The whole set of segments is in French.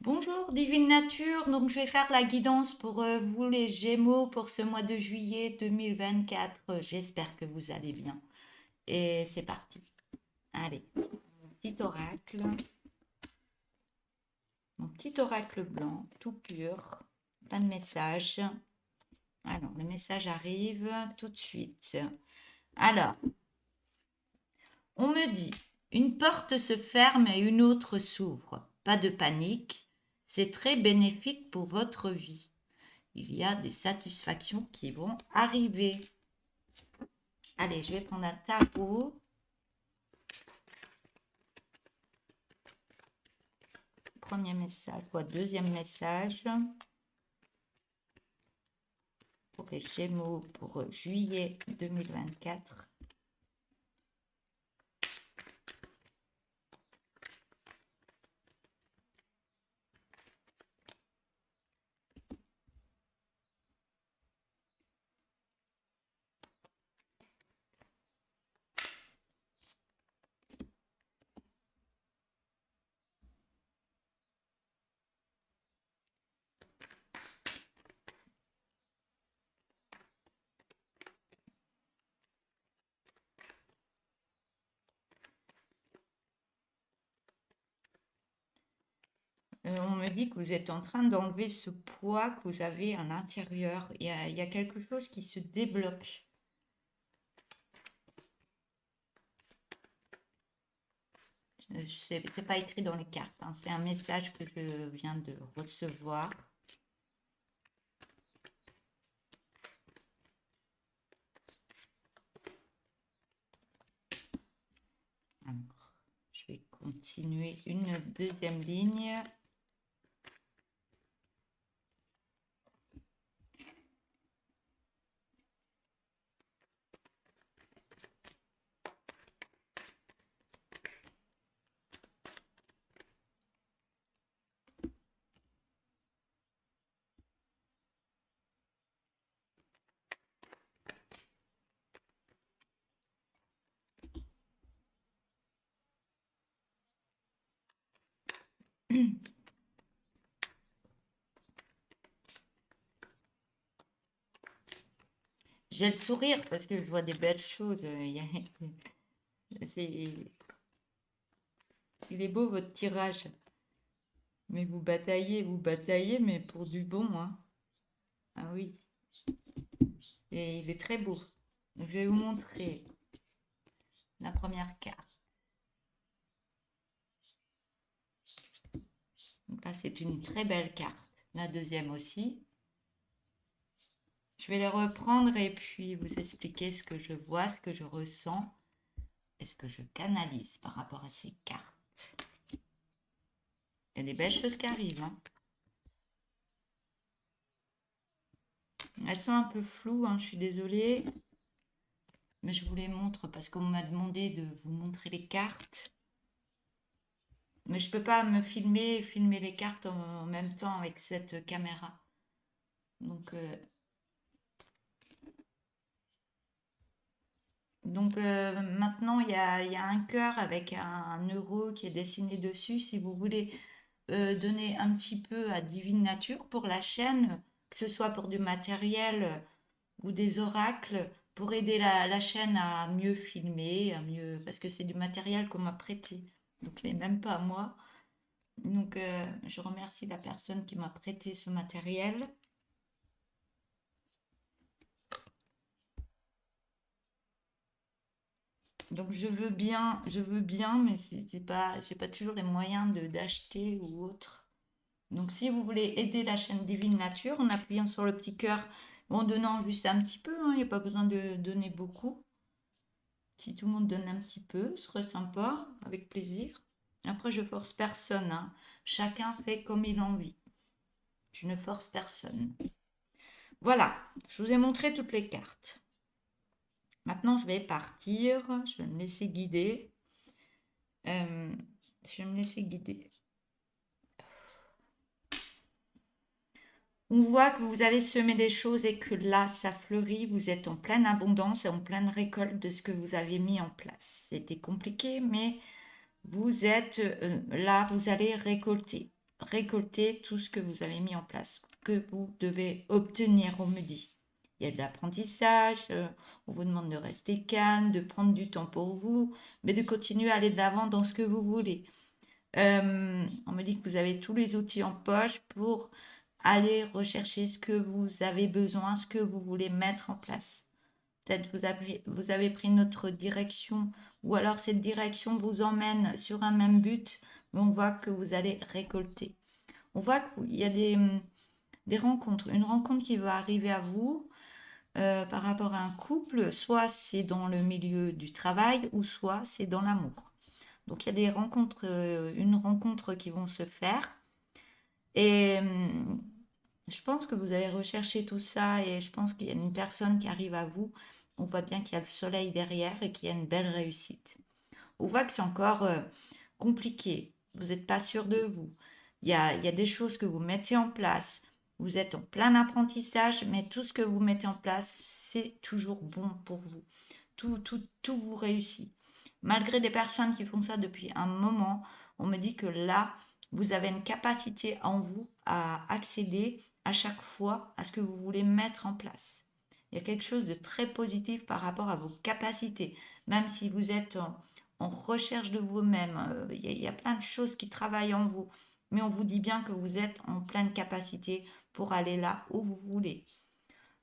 Bonjour Divine Nature, donc je vais faire la guidance pour vous les Gémeaux pour ce mois de juillet 2024. J'espère que vous allez bien. Et c'est parti. Allez, mon petit oracle blanc, tout pur, plein de messages. Alors, le message arrive tout de suite. Alors, on me dit, une porte se ferme et une autre s'ouvre. Pas de panique, c'est très bénéfique pour votre vie. Il y a des satisfactions qui vont arriver. Allez, je vais prendre un tarot. Premier message, quoi, deuxième message pour les Gémeaux pour juillet 2024. On me dit que vous êtes en train d'enlever ce poids que vous avez à l'intérieur. Il y a quelque chose qui se débloque. C'est pas écrit dans les cartes, hein. C'est un message que je viens de recevoir. Alors, je vais continuer une deuxième ligne. J'ai le sourire parce que je vois des belles choses. Il est beau votre tirage. Mais vous bataillez, mais pour du bon, hein. Ah oui. Et il est très beau. Donc, je vais vous montrer la première carte. Donc là, c'est une très belle carte. La deuxième aussi. Je vais les reprendre et puis vous expliquer ce que je vois, ce que je ressens et ce que je canalise par rapport à ces cartes. Il y a des belles choses qui arrivent, hein. Elles sont un peu floues, hein, je suis désolée. Mais je vous les montre parce qu'on m'a demandé de vous montrer les cartes. Mais je ne peux pas me filmer les cartes en même temps avec cette caméra. Donc, maintenant, il y a un cœur avec un euro qui est dessiné dessus. Si vous voulez donner un petit peu à Divine Nature pour la chaîne, que ce soit pour du matériel ou des oracles, pour aider la chaîne à mieux filmer, parce que c'est du matériel qu'on m'a prêté. Donc, ce n'est même pas à moi. Donc, je remercie la personne qui m'a prêté ce matériel. Donc, je veux bien, mais j'ai pas toujours les moyens d'acheter ou autre. Donc, si vous voulez aider la chaîne Divine Nature en appuyant sur le petit cœur, en donnant juste un petit peu, hein, il n'y a pas besoin de donner beaucoup. Si tout le monde donne un petit peu, ce serait sympa, avec plaisir. Après, je force personne, hein. Chacun fait comme il a envie. Je ne force personne. Voilà, je vous ai montré toutes les cartes. Maintenant, je vais partir. Je vais me laisser guider. Je vais me laisser guider. On voit que vous avez semé des choses et que là, ça fleurit. Vous êtes en pleine abondance et en pleine récolte de ce que vous avez mis en place. C'était compliqué, mais vous êtes là, vous allez récolter. récolter tout ce que vous avez mis en place, que vous devez obtenir, on me dit. Il y a de l'apprentissage, on vous demande de rester calme, de prendre du temps pour vous, mais de continuer à aller de l'avant dans ce que vous voulez. On me dit que vous avez tous les outils en poche pour aller rechercher ce que vous avez besoin, ce que vous voulez mettre en place. Peut-être vous avez pris notre direction, ou alors cette direction vous emmène sur un même but, mais on voit que vous allez récolter. On voit qu'il y a des rencontres, une rencontre qui va arriver à vous par rapport à un couple, soit c'est dans le milieu du travail, ou soit c'est dans l'amour. Donc il y a des rencontres, une rencontre qui vont se faire. Et je pense que vous avez recherché tout ça et je pense qu'il y a une personne qui arrive à vous. On voit bien qu'il y a le soleil derrière et qu'il y a une belle réussite. On voit que c'est encore compliqué. Vous n'êtes pas sûr de vous. Il y a des choses que vous mettez en place. Vous êtes en plein apprentissage, mais tout ce que vous mettez en place, c'est toujours bon pour vous. Tout vous réussit. Malgré des personnes qui font ça depuis un moment, on me dit que là, vous avez une capacité en vous à accéder à chaque fois à ce que vous voulez mettre en place. Il y a quelque chose de très positif par rapport à vos capacités. Même si vous êtes en recherche de vous-même, il y a plein de choses qui travaillent en vous. Mais on vous dit bien que vous êtes en pleine capacité pour aller là où vous voulez.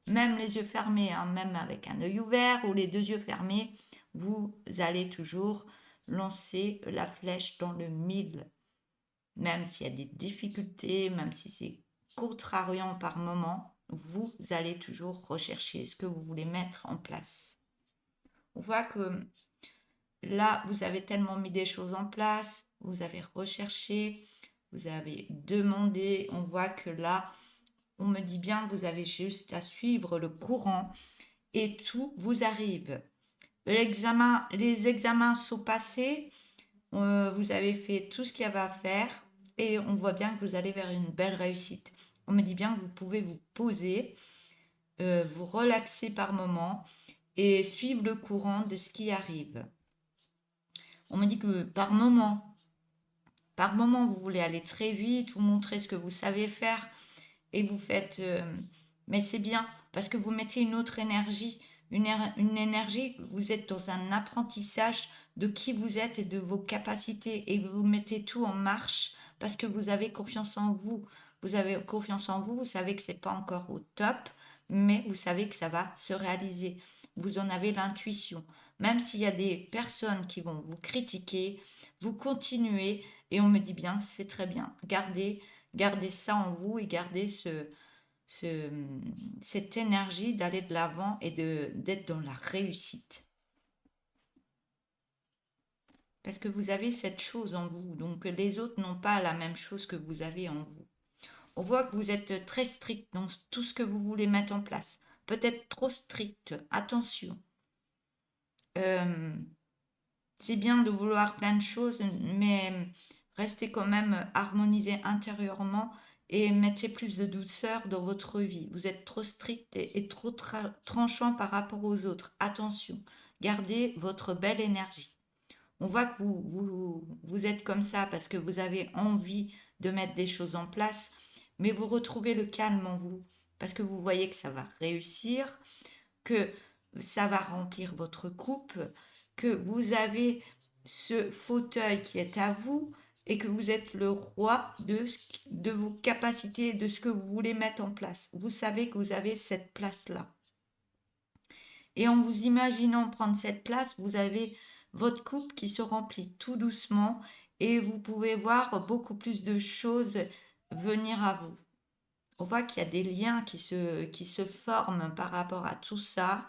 Même les yeux fermés, hein, même avec un œil ouvert ou les deux yeux fermés, vous allez toujours lancer la flèche dans le mille. Même s'il y a des difficultés, même si c'est contrariant par moment, vous allez toujours rechercher ce que vous voulez mettre en place. On voit que là, vous avez tellement mis des choses en place, vous avez recherché, vous avez demandé. On voit que là, on me dit bien que vous avez juste à suivre le courant et tout vous arrive. Les examens sont passés, vous avez fait tout ce qu'il y avait à faire et on voit bien que vous allez vers une belle réussite. On me dit bien que vous pouvez vous poser, vous relaxer par moment et suivre le courant de ce qui arrive. On me dit que par moment, vous voulez aller très vite, vous montrer ce que vous savez faire et vous faites... mais c'est bien parce que vous mettez une autre énergie, une énergie, vous êtes dans un apprentissage de qui vous êtes et de vos capacités et vous mettez tout en marche parce que vous avez confiance en vous. Vous avez confiance en vous, vous savez que c'est pas encore au top, mais vous savez que ça va se réaliser. Vous en avez l'intuition. Même s'il y a des personnes qui vont vous critiquer, vous continuez et on me dit bien, c'est très bien. Gardez ça en vous et gardez cette énergie d'aller de l'avant et d'être dans la réussite. Parce que vous avez cette chose en vous, donc les autres n'ont pas la même chose que vous avez en vous. On voit que vous êtes très strict dans tout ce que vous voulez mettre en place. Peut-être trop strict, attention. C'est bien de vouloir plein de choses, mais restez quand même harmonisé intérieurement et mettez plus de douceur dans votre vie. Vous êtes trop strict et trop tranchant par rapport aux autres. Attention, gardez votre belle énergie. On voit que vous êtes comme ça parce que vous avez envie de mettre des choses en place, mais vous retrouvez le calme en vous parce que vous voyez que ça va réussir, que ça va remplir votre coupe, que vous avez ce fauteuil qui est à vous et que vous êtes le roi de vos capacités, de ce que vous voulez mettre en place. Vous savez que vous avez cette place-là. Et en vous imaginant prendre cette place, vous avez votre coupe qui se remplit tout doucement et vous pouvez voir beaucoup plus de choses venir à vous. On voit qu'il y a des liens qui se forment par rapport à tout ça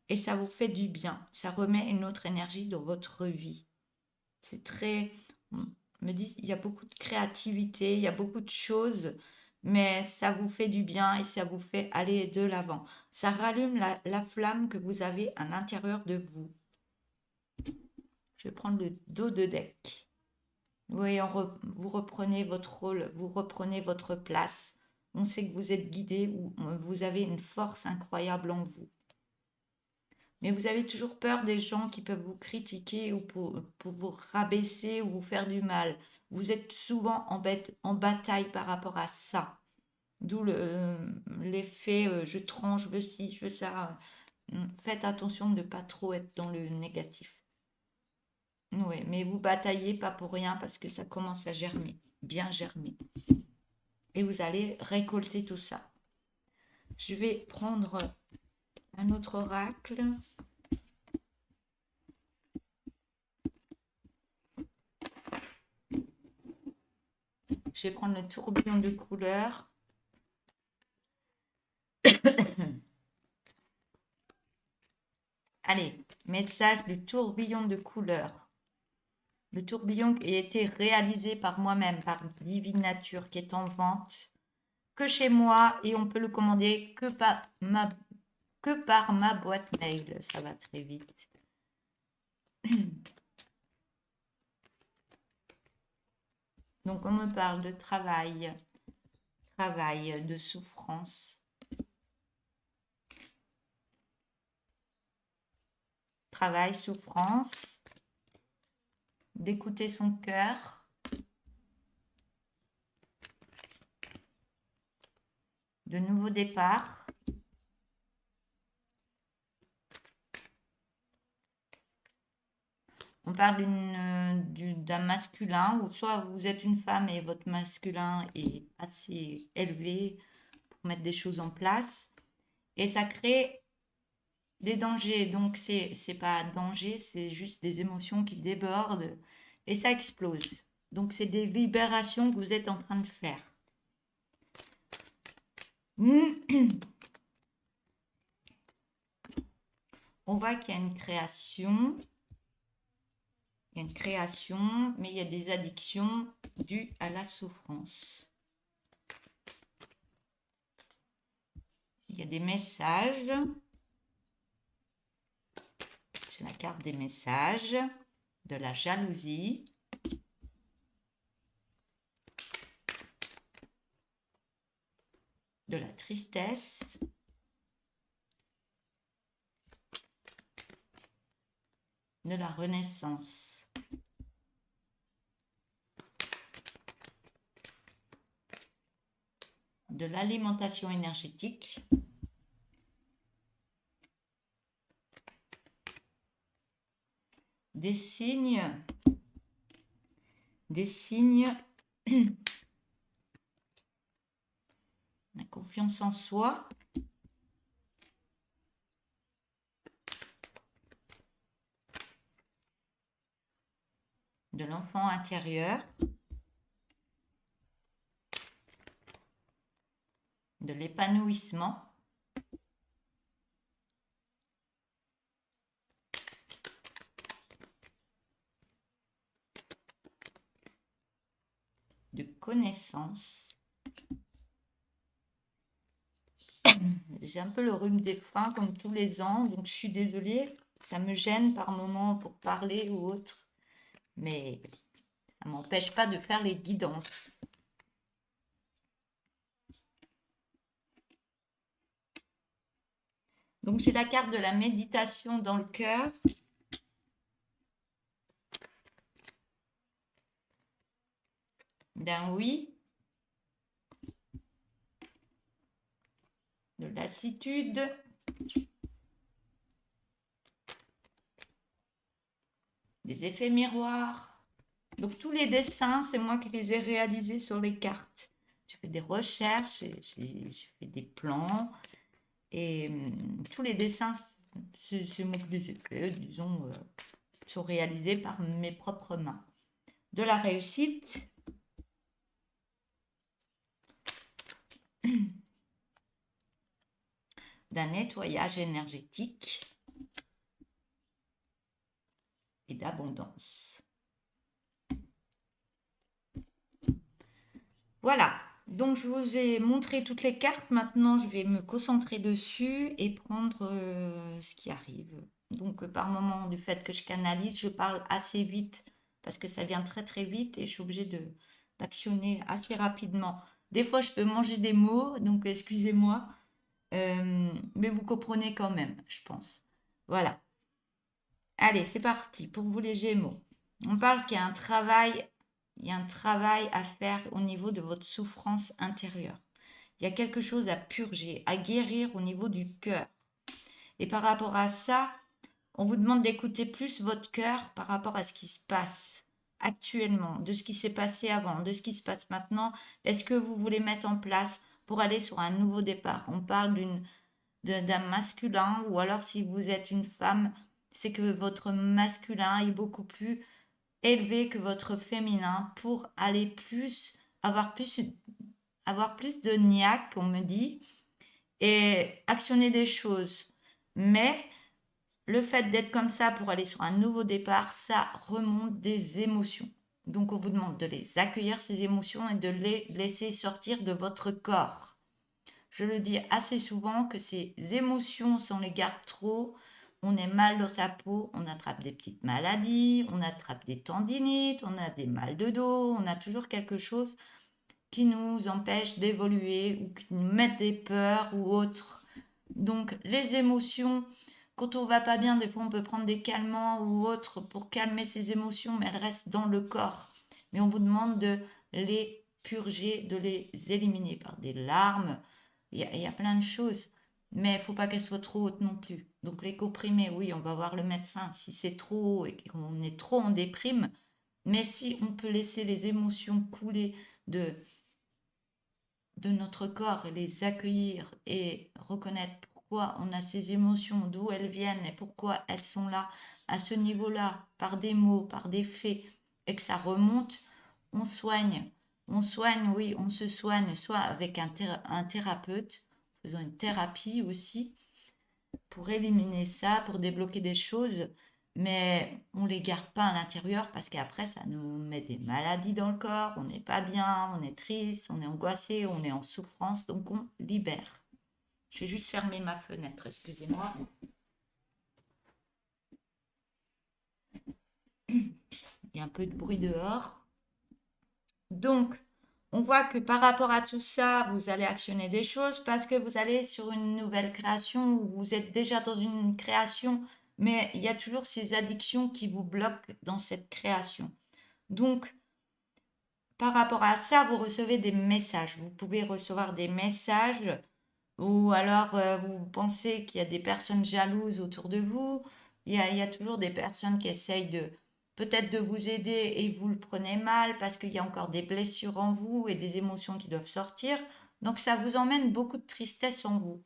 et ça vous fait du bien. Ça remet une autre énergie dans votre vie. C'est très... On me dit, il y a beaucoup de créativité, il y a beaucoup de choses, mais ça vous fait du bien et ça vous fait aller de l'avant. Ça rallume la flamme que vous avez à l'intérieur de vous. Je vais prendre le dos de deck. Oui, vous reprenez votre rôle, vous reprenez votre place. On sait que vous êtes guidé, vous avez une force incroyable en vous. Mais vous avez toujours peur des gens qui peuvent vous critiquer ou pour vous rabaisser ou vous faire du mal. Vous êtes souvent en bataille par rapport à ça. D'où l'effet je tranche, je veux ci, je veux ça. Faites attention de ne pas trop être dans le négatif. Oui, mais vous bataillez pas pour rien parce que ça commence à germer, bien germer. Et vous allez récolter tout ça. Je vais prendre un autre oracle. Je vais prendre le tourbillon de couleurs. Allez, message du tourbillon de couleurs. Le tourbillon qui a été réalisé par moi-même, par Divine Nature, qui est en vente que chez moi et on peut le commander que par ma boîte mail. Ça va très vite. Donc on me parle de travail, de souffrance. Travail, souffrance, d'écouter son cœur, de nouveaux départs. On parle d'un masculin, ou soit vous êtes une femme et votre masculin est assez élevé pour mettre des choses en place. Et ça crée des dangers. Donc, c'est pas un danger, c'est juste des émotions qui débordent et ça explose. Donc, c'est des libérations que vous êtes en train de faire. On voit qu'il y a une création. Il y a une création, mais il y a des addictions dues à la souffrance. Il y a des messages. C'est la carte des messages, de la jalousie. De la tristesse. De la renaissance. De l'alimentation énergétique. Des signes la confiance en soi, de l'enfant intérieur, de l'épanouissement, de connaissance. J'ai un peu le rhume des foins comme tous les ans, donc je suis désolée, ça me gêne par moments pour parler ou autre, mais ça ne m'empêche pas de faire les guidances. Donc j'ai la carte de la méditation dans le cœur. D'un oui. De lassitude. Des effets miroirs. Donc tous les dessins, c'est moi qui les ai réalisés sur les cartes. J'ai fait des recherches, j'ai fait des plans. Et tous les dessins, c'est moi qui les ai faits, disons, sont réalisés par mes propres mains. De la réussite. D'un nettoyage énergétique. Et d'abondance. Voilà, donc je vous ai montré toutes les cartes. Maintenant, je vais me concentrer dessus et prendre ce qui arrive. Donc, par moment, du fait que je canalise, je parle assez vite parce que ça vient très très vite et je suis obligée d'actionner assez rapidement. Des fois, je peux manger des mots, donc excusez-moi, mais vous comprenez quand même, je pense. Voilà. Allez, c'est parti pour vous les Gémeaux. On parle qu'il y a un travail, il y a un travail à faire au niveau de votre souffrance intérieure. Il y a quelque chose à purger, à guérir au niveau du cœur. Et par rapport à ça, on vous demande d'écouter plus votre cœur par rapport à ce qui se passe actuellement, de ce qui s'est passé avant, de ce qui se passe maintenant. Est-ce que vous voulez mettre en place pour aller sur un nouveau départ? On parle d'un masculin, ou alors si vous êtes une femme, c'est que votre masculin est beaucoup plus élevé que votre féminin pour aller plus, avoir plus, avoir plus de niaque, on me dit, et actionner des choses. Mais le fait d'être comme ça pour aller sur un nouveau départ, ça remonte des émotions. Donc on vous demande de les accueillir, ces émotions, et de les laisser sortir de votre corps. Je le dis assez souvent que ces émotions, si on les garde trop, on est mal dans sa peau, on attrape des petites maladies, on attrape des tendinites, on a des mal de dos, on a toujours quelque chose qui nous empêche d'évoluer ou qui nous met des peurs ou autres. Donc les émotions, quand on va pas bien, des fois on peut prendre des calmants ou autres pour calmer ses émotions, mais elles restent dans le corps. Mais on vous demande de les purger, de les éliminer par des larmes. Il y a plein de choses. Mais il faut pas qu'elles soient trop hautes non plus. Donc les comprimés, oui, on va voir le médecin si c'est trop haut et qu'on est trop en déprime. Mais si on peut laisser les émotions couler de de notre corps et les accueillir et reconnaître pourquoi on a ces émotions, d'où elles viennent et pourquoi elles sont là à ce niveau-là, par des mots, par des faits, et que ça remonte, on soigne. On soigne, oui, on se soigne, soit avec un thérapeute, faisant une thérapie aussi, pour éliminer ça, pour débloquer des choses, mais on les garde pas à l'intérieur parce qu'après ça nous met des maladies dans le corps, on n'est pas bien, on est triste, on est angoissé, on est en souffrance, donc on libère. Je vais juste fermer ma fenêtre, excusez-moi. Il y a un peu de bruit dehors. Donc, on voit que par rapport à tout ça, vous allez actionner des choses parce que vous allez sur une nouvelle création ou vous êtes déjà dans une création, mais il y a toujours ces addictions qui vous bloquent dans cette création. Donc, par rapport à ça, vous recevez des messages. Vous pouvez recevoir des messages ou alors vous pensez qu'il y a des personnes jalouses autour de vous. Il y a toujours des personnes qui essayent de peut-être de vous aider et vous le prenez mal parce qu'il y a encore des blessures en vous et des émotions qui doivent sortir. Donc ça vous emmène beaucoup de tristesse en vous.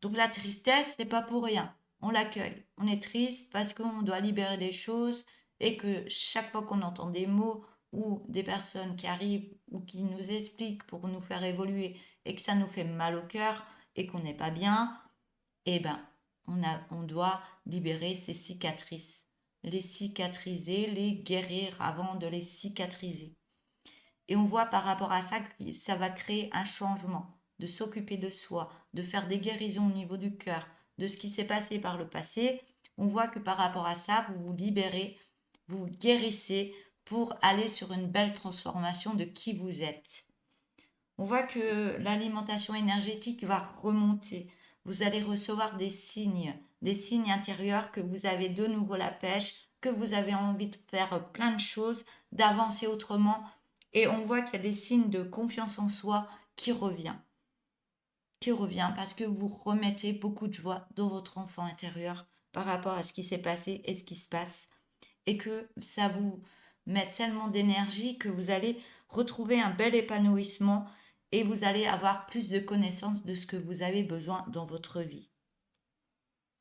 Donc la tristesse, c'est pas pour rien. On l'accueille. On est triste parce qu'on doit libérer des choses et que chaque fois qu'on entend des mots ou des personnes qui arrivent ou qui nous expliquent pour nous faire évoluer et que ça nous fait mal au cœur et qu'on n'est pas bien, eh ben, on doit libérer ces cicatrices. Les cicatriser, les guérir avant de les cicatriser. Et on voit par rapport à ça que ça va créer un changement, de s'occuper de soi, de faire des guérisons au niveau du cœur, de ce qui s'est passé par le passé. On voit que par rapport à ça, vous vous libérez, vous guérissez pour aller sur une belle transformation de qui vous êtes. On voit que l'alimentation énergétique va remonter. Vous allez recevoir des signes intérieurs que vous avez de nouveau la pêche, que vous avez envie de faire plein de choses, d'avancer autrement. Et on voit qu'il y a des signes de confiance en soi qui revient parce que vous remettez beaucoup de joie dans votre enfant intérieur par rapport à ce qui s'est passé et ce qui se passe. Et que ça vous met tellement d'énergie que vous allez retrouver un bel épanouissement et vous allez avoir plus de connaissances de ce que vous avez besoin dans votre vie.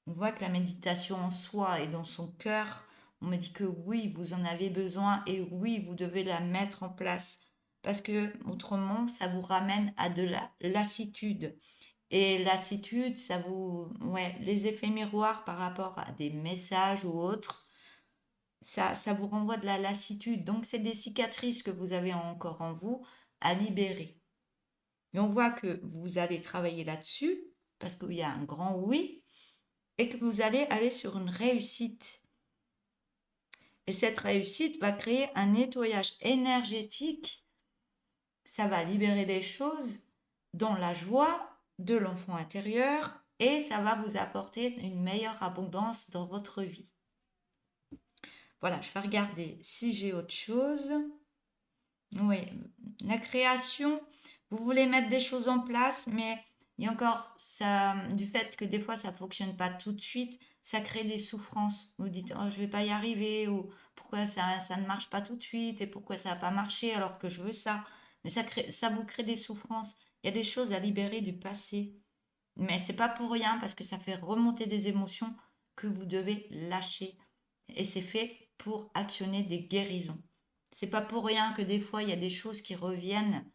On voit que la méditation en soi et dans son cœur, on me dit que oui, vous en avez besoin et oui, vous devez la mettre en place parce que autrement, ça vous ramène à de la lassitude. Et lassitude, ça vous, ouais, les effets miroirs par rapport à des messages ou autres, ça vous renvoie de la lassitude. Donc, c'est des cicatrices que vous avez encore en vous à libérer. Et on voit que vous allez travailler là-dessus parce qu'il y a un grand oui et que vous allez aller sur une réussite. Et cette réussite va créer un nettoyage énergétique. Ça va libérer des choses dans la joie de l'enfant intérieur et ça va vous apporter une meilleure abondance dans votre vie. Voilà, je vais regarder si j'ai autre chose. Oui, la création, vous voulez mettre des choses en place, mais il y a encore ça, du fait que des fois ça fonctionne pas tout de suite, ça crée des souffrances. Vous dites, oh, je vais pas y arriver, ou pourquoi ça ne marche pas tout de suite, et pourquoi ça n'a pas marché alors que je veux ça. Mais ça vous crée des souffrances. Il y a des choses à libérer du passé. Mais c'est pas pour rien, parce que ça fait remonter des émotions que vous devez lâcher. Et c'est fait pour actionner des guérisons. C'est pas pour rien que des fois il y a des choses qui reviennent,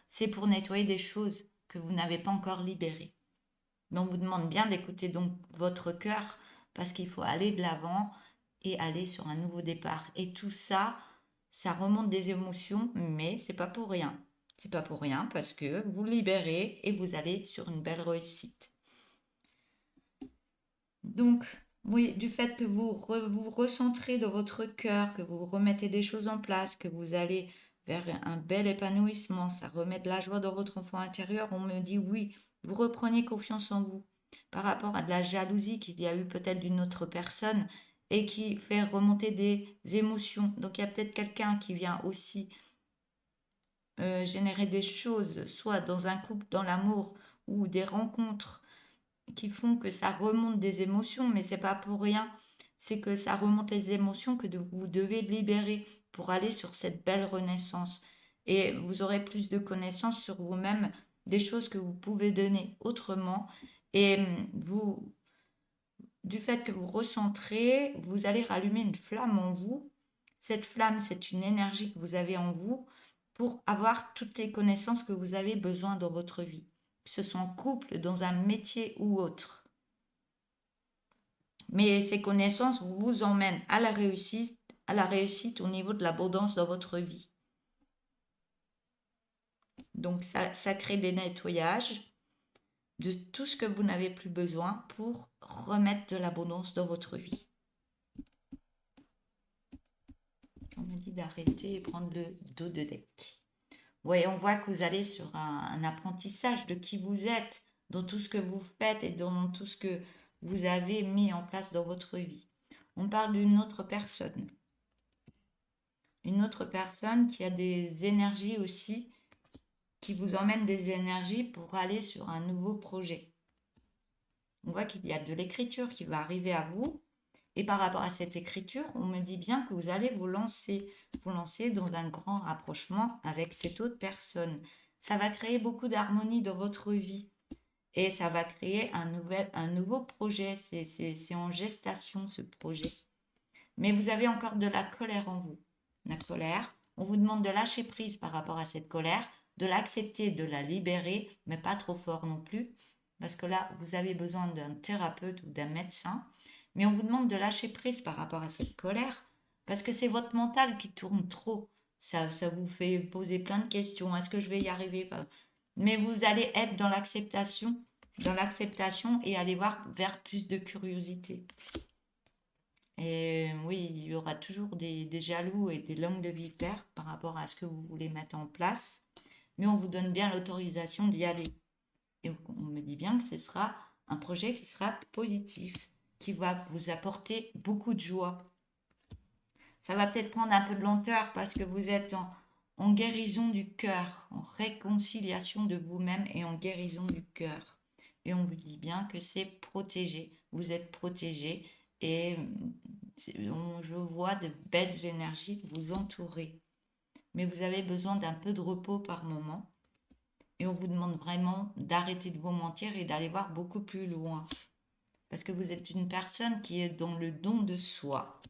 c'est pour nettoyer des choses que vous n'avez pas encore libérées. Mais on vous demande bien d'écouter donc votre cœur parce qu'il faut aller de l'avant et aller sur un nouveau départ. Et tout ça, ça remonte des émotions, mais c'est pas pour rien. C'est pas pour rien parce que vous libérez et vous allez sur une belle réussite. Donc, oui, du fait que vous recentrez dans votre cœur, que vous remettez des choses en place, que vous allez vers un bel épanouissement, ça remet de la joie dans votre enfant intérieur, on me dit oui, vous reprenez confiance en vous. Par rapport à de la jalousie qu'il y a eu peut-être d'une autre personne et qui fait remonter des émotions. Donc, il y a peut-être quelqu'un qui vient aussi générer des choses, soit dans un couple, dans l'amour, ou des rencontres qui font que ça remonte des émotions, mais c'est pas pour rien. C'est que ça remonte les émotions que vous devez libérer pour aller sur cette belle renaissance. Et vous aurez plus de connaissances sur vous-même, des choses que vous pouvez donner autrement. Et vous, du fait que vous recentrez, vous allez rallumer une flamme en vous. Cette flamme, c'est une énergie que vous avez en vous pour avoir toutes les connaissances que vous avez besoin dans votre vie, que ce soit en couple, dans un métier ou autre. Mais ces connaissances vous emmènent à la réussite au niveau de l'abondance dans votre vie. Donc ça crée des nettoyages de tout ce que vous n'avez plus besoin pour remettre de l'abondance dans votre vie. On me dit d'arrêter et prendre le dos de deck. Oui, on voit que vous allez sur un apprentissage de qui vous êtes, dans tout ce que vous faites et dans tout ce que vous avez mis en place dans votre vie. On parle d'une autre personne. Une autre personne qui a des énergies aussi, qui vous emmène des énergies pour aller sur un nouveau projet. On voit qu'il y a de l'écriture qui va arriver à vous. Et par rapport à cette écriture, on me dit bien que vous allez vous lancer dans un grand rapprochement avec cette autre personne. Ça va créer beaucoup d'harmonie dans votre vie. Et ça va créer un nouveau projet. C'est en gestation ce projet. Mais vous avez encore de la colère en vous. La colère, on vous demande de lâcher prise par rapport à cette colère, de l'accepter, de la libérer, mais pas trop fort non plus, parce que là, vous avez besoin d'un thérapeute ou d'un médecin. Mais on vous demande de lâcher prise par rapport à cette colère, parce que c'est votre mental qui tourne trop. Ça vous fait poser plein de questions. Est-ce que je vais y arriver? Mais vous allez être dans l'acceptation et aller voir vers plus de curiosité. Et oui, il y aura toujours des jaloux et des langues de vipère par rapport à ce que vous voulez mettre en place. Mais on vous donne bien l'autorisation d'y aller. Et on me dit bien que ce sera un projet qui sera positif, qui va vous apporter beaucoup de joie. Ça va peut-être prendre un peu de lenteur parce que vous êtes en guérison du cœur, en réconciliation de vous-même et en guérison du cœur. Et on vous dit bien que c'est protégé. Vous êtes protégé et je vois de belles énergies vous entourer. Mais vous avez besoin d'un peu de repos par moment. Et on vous demande vraiment d'arrêter de vous mentir et d'aller voir beaucoup plus loin. Parce que vous êtes une personne qui est dans le don de soi.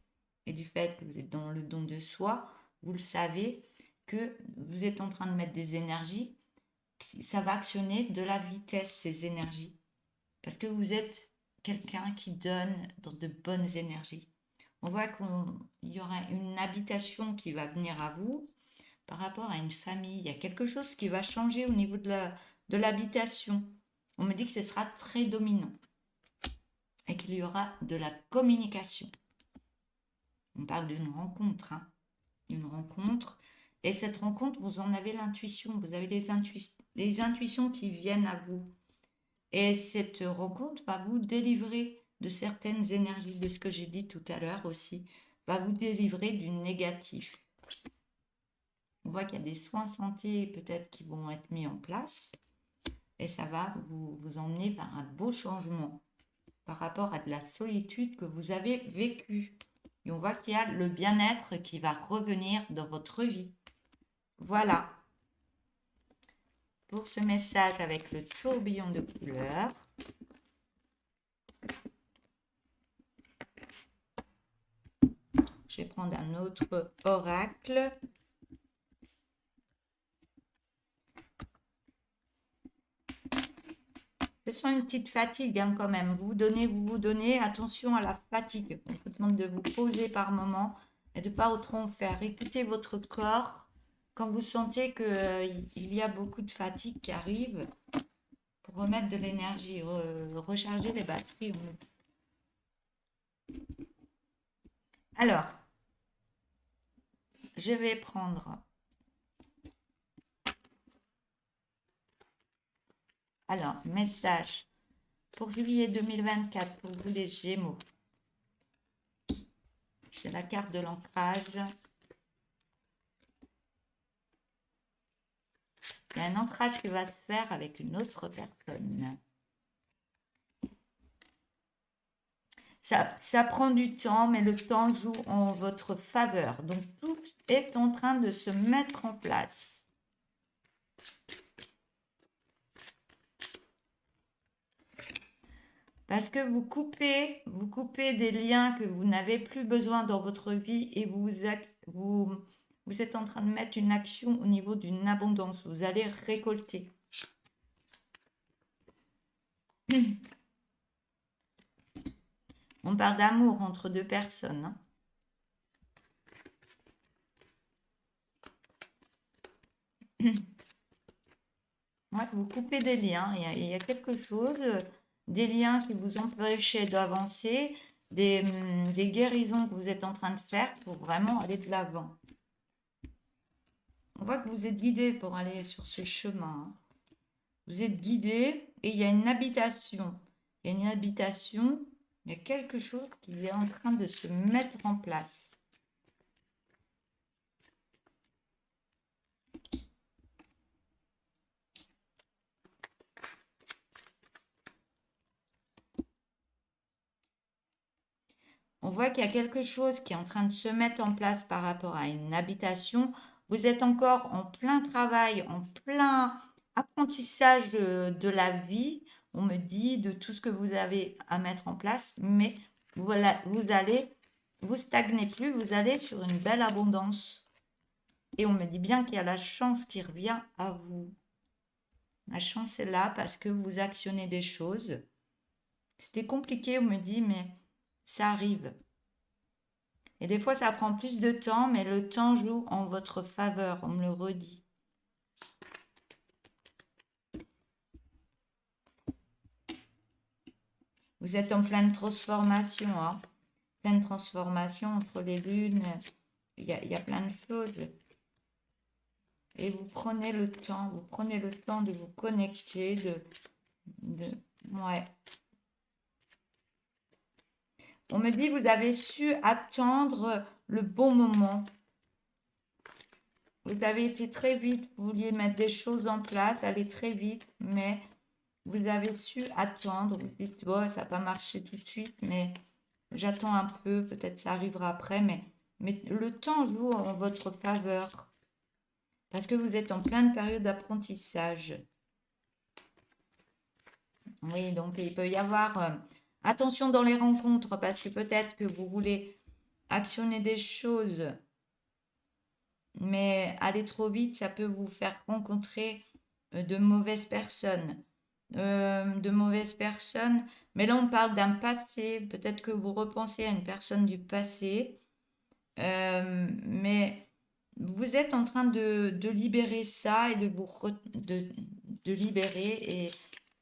Et du fait que vous êtes dans le don de soi, vous le savez que vous êtes en train de mettre des énergies. Ça va actionner de la vitesse, ces énergies. Parce que vous êtes quelqu'un qui donne dans de bonnes énergies. On voit qu'il y aura une habitation qui va venir à vous par rapport à une famille. Il y a quelque chose qui va changer au niveau de l'habitation. On me dit que ce sera très dominant et qu'il y aura de la communication. On parle d'une rencontre, hein. Une rencontre. Et cette rencontre, vous en avez l'intuition. Vous avez les intuitions qui viennent à vous. Et cette rencontre va vous délivrer de certaines énergies, de ce que j'ai dit tout à l'heure aussi, va vous délivrer du négatif. On voit qu'il y a des soins santé peut-être qui vont être mis en place et ça va vous emmener vers un beau changement par rapport à de la solitude que vous avez vécue. Et on voit qu'il y a le bien-être qui va revenir dans votre vie. Voilà pour ce message avec le tourbillon de couleurs. Je vais prendre un autre oracle. Je sens une petite fatigue quand même. Vous vous donnez. Attention à la fatigue. On vous demande de vous poser par moment et de ne pas trop en faire. Écoutez votre corps quand vous sentez qu'il y a beaucoup de fatigue qui arrive pour remettre de l'énergie, recharger les batteries. Alors, je vais prendre... Alors, message pour juillet 2024 pour vous les Gémeaux. C'est la carte de l'ancrage. Il y a un ancrage qui va se faire avec une autre personne. Ça prend du temps, mais le temps joue en votre faveur. Donc, tout est en train de se mettre en place. Parce que vous coupez des liens que vous n'avez plus besoin dans votre vie et vous êtes en train de mettre une action au niveau d'une abondance. Vous allez récolter. On parle d'amour entre deux personnes. Hein. Ouais, vous coupez des liens. Il y a quelque chose, des liens qui vous empêchaient d'avancer, des guérisons que vous êtes en train de faire pour vraiment aller de l'avant. On voit que vous êtes guidé pour aller sur ce chemin. Hein. Vous êtes guidé et il y a une habitation. Il y a une habitation, il y a quelque chose qui est en train de se mettre en place. On voit qu'il y a quelque chose qui est en train de se mettre en place par rapport à une habitation. Vous êtes encore en plein travail, en plein apprentissage de la vie, on me dit, de tout ce que vous avez à mettre en place, mais voilà, vous stagnez plus, vous allez sur une belle abondance. Et on me dit bien qu'il y a la chance qui revient à vous. La chance est là parce que vous actionnez des choses. C'était compliqué, on me dit, mais ça arrive. Et des fois, ça prend plus de temps, mais le temps joue en votre faveur, on me le redit. Vous êtes en pleine transformation, hein. Pleine transformation entre les lunes. Il y a plein de choses. Et vous prenez le temps de vous connecter, ouais. On me dit, vous avez su attendre le bon moment. Vous avez été très vite, vous vouliez mettre des choses en place, aller très vite, mais vous avez su attendre. Vous dites, bon, ça n'a pas marché tout de suite, mais j'attends un peu, peut-être ça arrivera après, mais le temps joue en votre faveur. Parce que vous êtes en pleine période d'apprentissage. Oui, donc il peut y avoir attention dans les rencontres, parce que peut-être que vous voulez actionner des choses, mais aller trop vite, ça peut vous faire rencontrer de mauvaises personnes. Mais là on parle d'un passé, peut-être que vous repensez à une personne du passé, mais vous êtes en train de libérer ça et de libérer et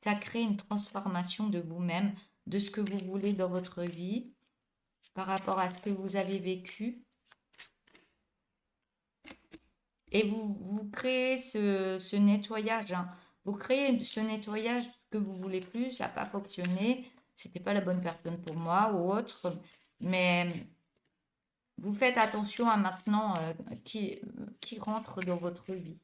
ça crée une transformation de vous-même, de ce que vous voulez dans votre vie par rapport à ce que vous avez vécu. Et vous créez ce nettoyage, hein. Vous créez ce nettoyage que vous voulez plus, ça n'a pas fonctionné, c'était pas la bonne personne pour moi ou autre, mais vous faites attention à maintenant qui rentre dans votre vie.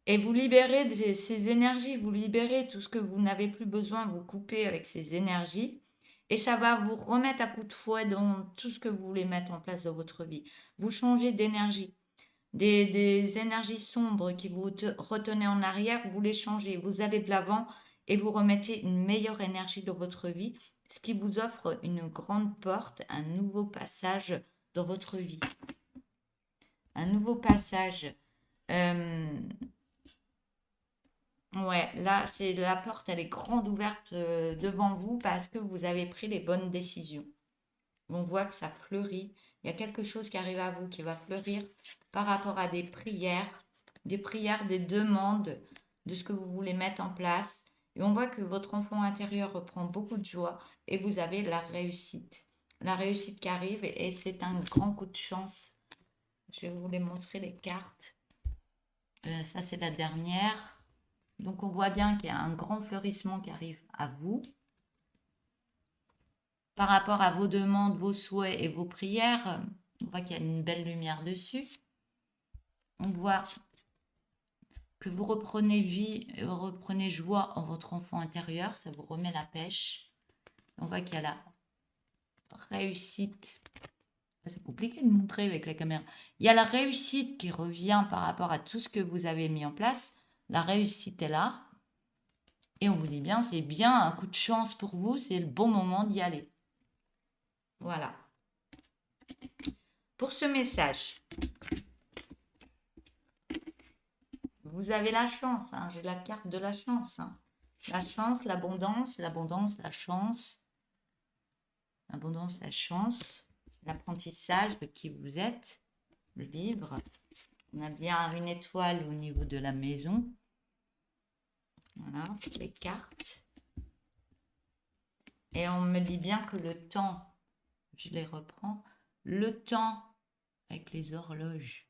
Et vous libérez ces énergies, vous libérez tout ce que vous n'avez plus besoin, vous coupez avec ces énergies. Et ça va vous remettre à coup de fouet dans tout ce que vous voulez mettre en place dans votre vie. Vous changez d'énergie. Des énergies sombres qui vous retenaient en arrière, vous les changez. Vous allez de l'avant et vous remettez une meilleure énergie dans votre vie, ce qui vous offre une grande porte, un nouveau passage dans votre vie. Un nouveau passage. Ouais, là, c'est la porte, elle est grande ouverte devant vous parce que vous avez pris les bonnes décisions. On voit que ça fleurit. Il y a quelque chose qui arrive à vous qui va fleurir par rapport à des prières, des demandes de ce que vous voulez mettre en place. Et on voit que votre enfant intérieur reprend beaucoup de joie et vous avez la réussite. La réussite qui arrive et c'est un grand coup de chance. Je vais vous les montrer les cartes. Ça, c'est la dernière. Donc, on voit bien qu'il y a un grand fleurissement qui arrive à vous. Par rapport à vos demandes, vos souhaits et vos prières, on voit qu'il y a une belle lumière dessus. On voit que vous reprenez vie, reprenez joie en votre enfant intérieur. Ça vous remet la pêche. On voit qu'il y a la réussite. C'est compliqué de montrer avec la caméra. Il y a la réussite qui revient par rapport à tout ce que vous avez mis en place. La réussite est là. Et on vous dit bien, c'est bien un coup de chance pour vous, c'est le bon moment d'y aller. Voilà. Pour ce message, vous avez la chance, hein, j'ai la carte de la chance. Hein. La chance, l'abondance, l'abondance, la chance. L'abondance, la chance, l'apprentissage de qui vous êtes, le livre. On a bien une étoile au niveau de la maison. Voilà, les cartes. Et on me dit bien que le temps, je les reprends, le temps avec les horloges.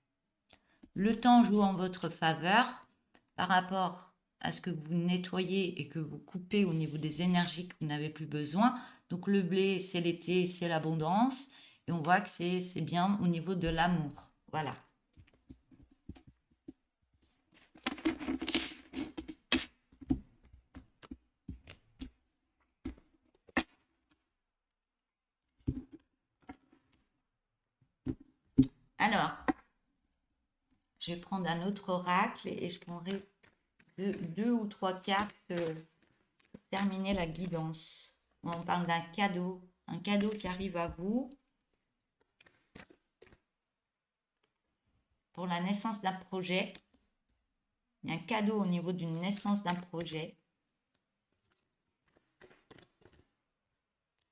Le temps joue en votre faveur par rapport à ce que vous nettoyez et que vous coupez au niveau des énergies que vous n'avez plus besoin. Donc le blé, c'est l'été, c'est l'abondance. Et on voit que c'est bien au niveau de l'amour. Voilà. Alors, je vais prendre un autre oracle et je prendrai deux ou trois cartes pour terminer la guidance. On parle d'un cadeau qui arrive à vous pour la naissance d'un projet. Il y a un cadeau au niveau d'une naissance d'un projet.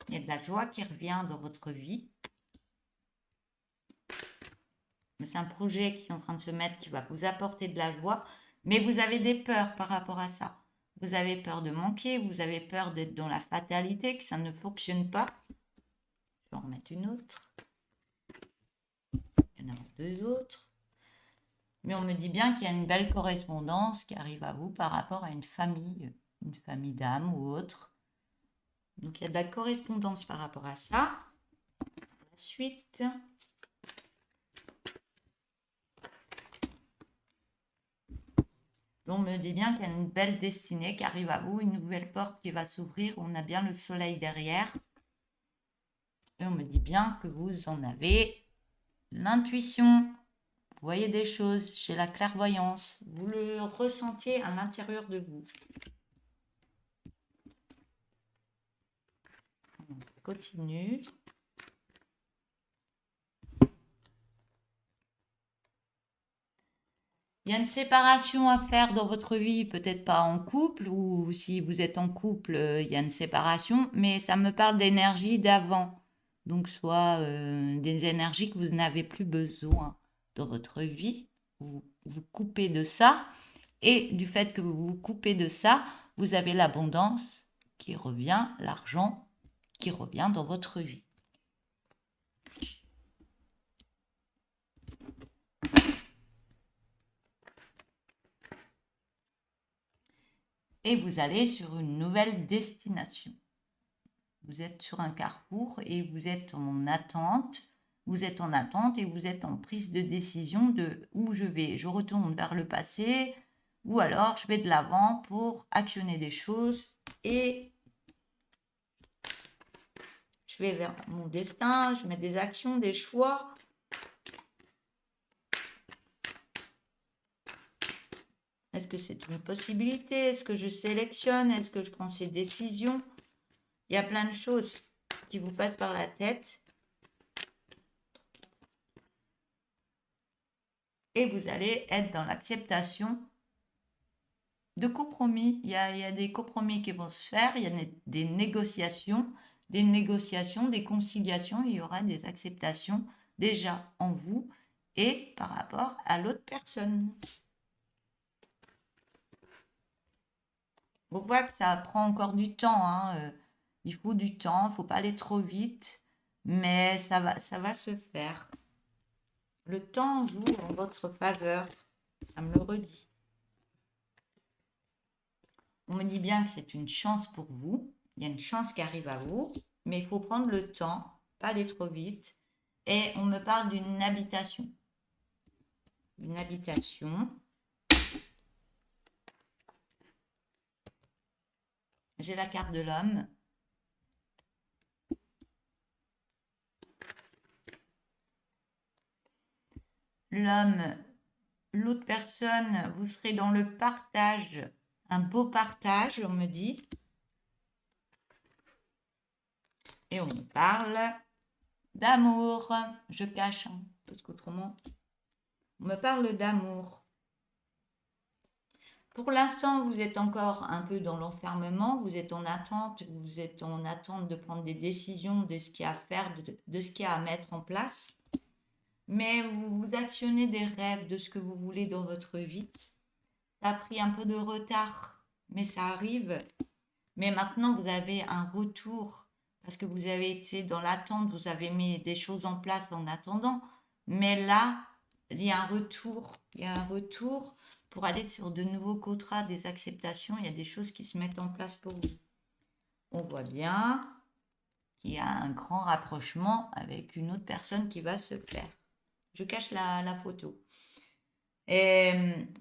Il y a de la joie qui revient dans votre vie. C'est un projet qui est en train de se mettre, qui va vous apporter de la joie. Mais vous avez des peurs par rapport à ça. Vous avez peur de manquer, vous avez peur d'être dans la fatalité, que ça ne fonctionne pas. Je vais en remettre une autre. Il y en a deux autres. Mais on me dit bien qu'il y a une belle correspondance qui arrive à vous par rapport à une famille d'âme ou autre. Donc il y a de la correspondance par rapport à ça. La suite. On me dit bien qu'il y a une belle destinée qui arrive à vous, une nouvelle porte qui va s'ouvrir. On a bien le soleil derrière. Et on me dit bien que vous en avez l'intuition. Vous voyez des choses, j'ai la clairvoyance. Vous le ressentiez à l'intérieur de vous. On continue. Il y a une séparation à faire dans votre vie, peut-être pas en couple, ou si vous êtes en couple, il y a une séparation, mais ça me parle d'énergie d'avant. Donc, soit des énergies que vous n'avez plus besoin dans votre vie, vous vous coupez de ça, et du fait que vous vous coupez de ça, vous avez l'abondance qui revient, l'argent qui revient dans votre vie. et vous allez sur une nouvelle destination. Vous êtes sur un carrefour et vous êtes en attente. Vous êtes en attente et vous êtes en prise de décision de où je vais. Je retourne vers le passé ou alors je vais de l'avant pour actionner des choses et je vais vers mon destin. Je mets des actions, des choix. Est-ce que c'est une possibilité? Est-ce que je sélectionne? Est-ce que je prends ces décisions? Il y a plein de choses qui vous passent par la tête. Et vous allez être dans l'acceptation de compromis. Il y a des compromis qui vont se faire, il y a des négociations, des conciliations, il y aura des acceptations déjà en vous et par rapport à l'autre personne. On voit que ça prend encore du temps, hein. Il faut du temps, il ne faut pas aller trop vite, mais ça va se faire. Le temps joue en votre faveur, ça me le redit. On me dit bien que c'est une chance pour vous, il y a une chance qui arrive à vous, mais il faut prendre le temps, pas aller trop vite. Et on me parle d'une habitation. Une habitation. J'ai la carte de l'homme. L'homme, l'autre personne, vous serez dans le partage, un beau partage, on me dit. Et on me parle d'amour. Je cache, hein, parce qu'autrement, on me parle d'amour. Pour l'instant, vous êtes encore un peu dans l'enfermement, vous êtes en attente de prendre des décisions de ce qu'il y a à faire, de ce qu'il y a à mettre en place. Mais vous actionnez des rêves de ce que vous voulez dans votre vie. Ça a pris un peu de retard, mais ça arrive. Mais maintenant, vous avez un retour parce que vous avez été dans l'attente, vous avez mis des choses en place en attendant. Mais là, il y a un retour. Il y a un retour pour aller sur de nouveaux contrats, des acceptations. Il y a des choses qui se mettent en place pour vous. On voit bien qu'il y a un grand rapprochement avec une autre personne qui va se faire. Je cache la photo. Et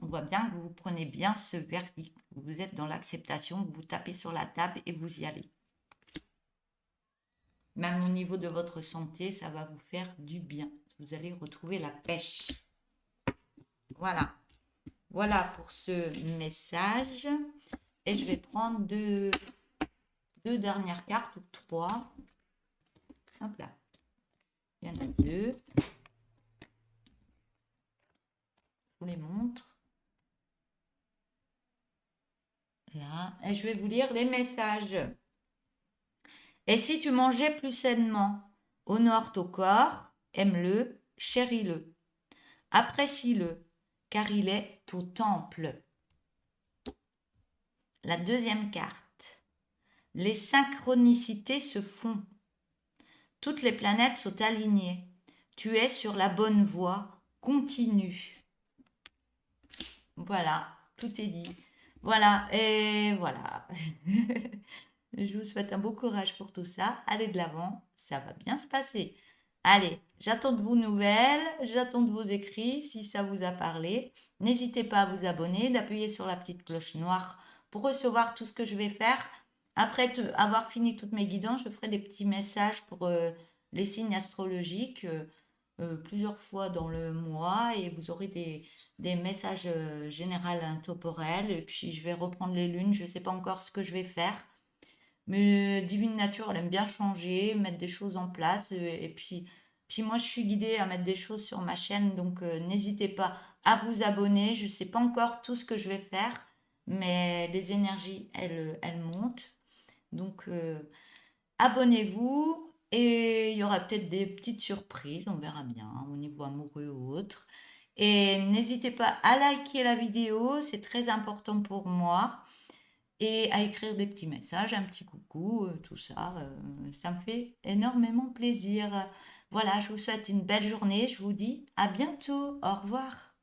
on voit bien que vous prenez bien ce verdict. Vous êtes dans l'acceptation, vous tapez sur la table et vous y allez. Même au niveau de votre santé, ça va vous faire du bien. Vous allez retrouver la pêche. Voilà. Voilà pour ce message. Et je vais prendre deux dernières cartes ou 3. Hop là. Il y en a 2. Je vous les montre. Là. Et je vais vous lire les messages. Et si tu mangeais plus sainement, honore ton corps, aime-le, chéris-le, apprécie-le, car il est ton temple. La deuxième carte. Les synchronicités se font. Toutes les planètes sont alignées. Tu es sur la bonne voie. Continue. Voilà, tout est dit. Voilà, et voilà. Je vous souhaite un beau courage pour tout ça. Allez de l'avant, ça va bien se passer. Allez, j'attends de vos nouvelles, j'attends de vos écrits si ça vous a parlé. N'hésitez pas à vous abonner, d'appuyer sur la petite cloche noire pour recevoir tout ce que je vais faire. Après avoir fini toutes mes guidances, je ferai des petits messages pour les signes astrologiques plusieurs fois dans le mois et vous aurez des messages généraux intemporels. Et puis je vais reprendre les lunes, je ne sais pas encore ce que je vais faire. Mais Divine Nature, elle aime bien changer, mettre des choses en place. Et puis moi, je suis guidée à mettre des choses sur ma chaîne. Donc, n'hésitez pas à vous abonner. Je ne sais pas encore tout ce que je vais faire, mais les énergies, elles montent. Donc, abonnez-vous. Et il y aura peut-être des petites surprises, on verra bien, au niveau amoureux ou autre. Et n'hésitez pas à liker la vidéo, c'est très important pour moi et à écrire des petits messages, un petit coucou, tout ça, ça me fait énormément plaisir. Voilà, je vous souhaite une belle journée, je vous dis à bientôt, au revoir.